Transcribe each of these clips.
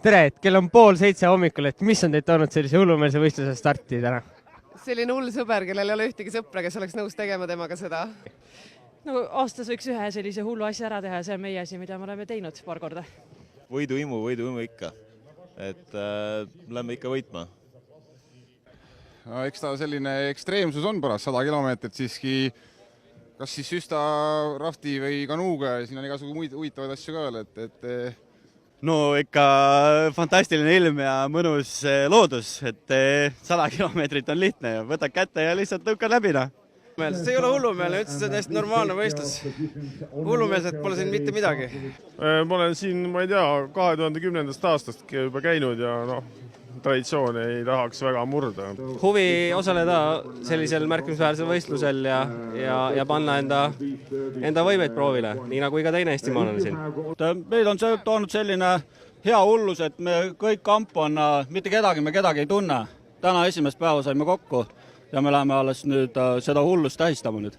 Tere, et kell on 6:30 hommikul, et mis on teid toonud sellise hullumeelse võistluse starti täna? Selline hull sõber, kellel ei ole ühtegi sõpra, kes oleks nõus tegema temaga seda. No aastas võiks ühe sellise hullu asja ära teha ja see on meie asi, mida me oleme teinud paar korda. Võiduimu ikka. Et lähme ikka võitma. No, eks ta selline ekstreemsus on pärast 100 kilomeetrit siiski, kas siis süsta, rafti või kanuuga ja siin on igasugu muid huvitavaid asju ka veel, et No ikka fantastiline ilm ja mõnus loodus, et 100 kilomeetrit on lihtne ja võtad kätte ja lihtsalt tõukad läbi. See ei ole hullumeelne, ütles, see on hästi normaalne võistlus. Hullumeelset pole siin mitte midagi. Ma olen siin, ma ei tea, 2010. aastast juba käinud ja traditsioone ei tahaks väga murda. Huvi osaleda sellisel märkimisväärsel võistlusel ja panna enda võimeid proovile, nii nagu iga teine eestimaalane siin. Meid on toonud selline hea hullus, et me kõik kamp on, mitte kedagi me kedagi ei tunne. Täna esimest päeva saime kokku ja me läheme alles nüüd seda hullust tähistama nüüd.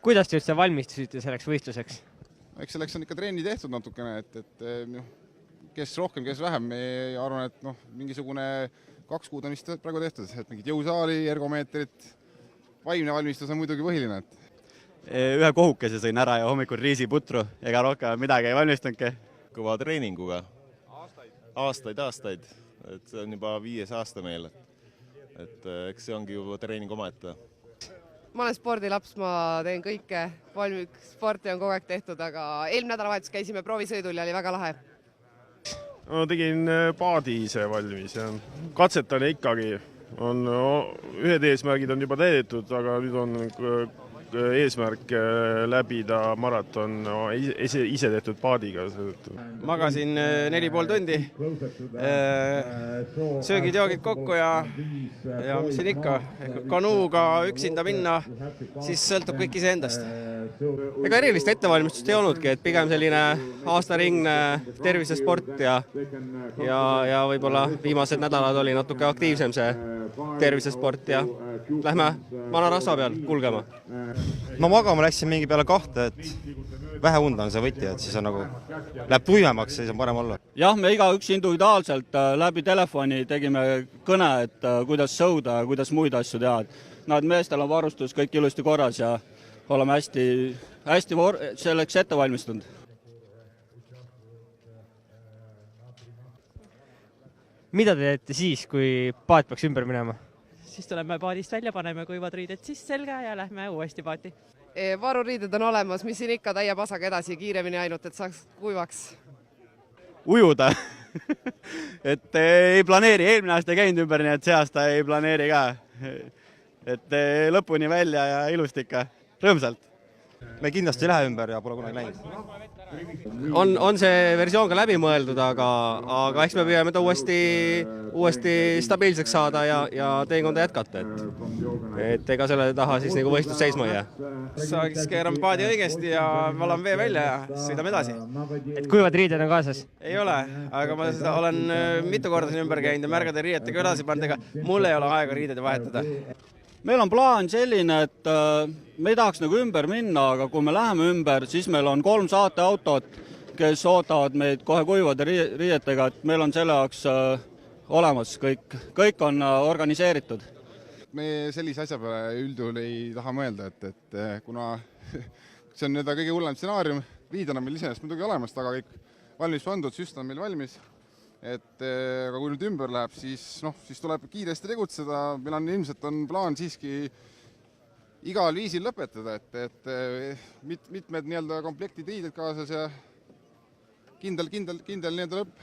Kuidas te üldse valmistusite selleks võistluseks? eks selleks on ikka trenni tehtud natukene, et kes rohkem, kes vähem. Me arvan, et mingisugune 2 kuud on vist praegu tehtud, et mingid jõusaali, ergomeetrit, vaimne valmistus on muidugi põhiline. Ühe kohukese sõin ära ja hommikul riisiputru, ega rohkem midagi ei valmistunudki. Kõva treeninguga. Aastaid. Et see on juba 5. aasta meil. Et eks see ongi juba treening omaette. Ma olen spordilaps, ma teen kõike. Sporti on kogu aeg tehtud, aga eelmine nädalavahetus käisime proovisõidul ja oli väga lahe. No, tegin paadi ise valmis ja katsetan ikkagi. Ühed eesmärgid on juba täidetud, aga nüüd on eesmärk läbida maraton ise tehtud paadiga. Magasin 4,5 tundi, söögid-joogid kokku ja mis siin ikka, kanuuga üksinda minna, siis sõltub kõik iseendast. Ega erilist ettevalmistust ei olnudki, et pigem selline aastaringne tervisesport ja võib-olla viimased nädalad oli natuke aktiivsem see tervisesport ja lähme vana rasva peal kulgema. Ma magama läksin mingi peale 2, et vähe und on see võti, et siis on nagu läheb tuimemaks, siis on parem olla. Jah, me igaüks individuaalselt läbi telefoni tegime kõne, et kuidas sõuda ja kuidas muid asju teha. Meestel on varustus kõik ilusti korras ja oleme hästi selleks ette valmistunud. Mida te teete siis, kui paat peaks ümber minema? Siis tuleme paadist välja, paneme kuivad riided siis selga ja lähme uuesti paati. Varuriided on olemas, mis siin ikka täie pasaga edasi kiiremini ainult, et saaks kuivaks. Ujuda. Et ei planeeri, eelmine aasta ei käinud ümber, nii et see aasta ei planeeri ka. Et lõpuni välja ja ilusti ikka, rõõmsalt. Me kindlasti ei lähe ümber ja pole kunagi läinud. On see versioon ka läbi mõeldud, aga eks me püüame ta uuesti stabiilseks saada ja teenkonda jätkata. Et ega selle taha siis nagu võistlus seisma ei jää. Saaks keerame paadi õigesti ja valame vee välja ja sõidame edasi. Et kuivad riided on kaasas? Ei ole, aga ma olen mitu korda siin ümber käinud ja märgade riietega edasi pannud, ega mul ei ole aega riideid vahetada. Meil on plaan selline, et me ei tahaks nagu ümber minna, aga kui me läheme ümber, siis meil on 3 saateautot, kes ootavad meid kohe kuivade riietega, et meil on selle jaoks olemas, kõik on organiseeritud. Me sellise asja peale üldjuhul ei taha mõelda, et kuna see on kõige hullem stsenaarium, riided on meil iseenesest muidugi olemas, taga kõik valmis pandud, süst on meil valmis. Aga kui nüüd ümber läheb, siis tuleb kiiresti tegutseda. Meil on ilmselt plaan siiski igal viisil lõpetada, et mitmed komplektid riided kaasas ja kindel lõpp.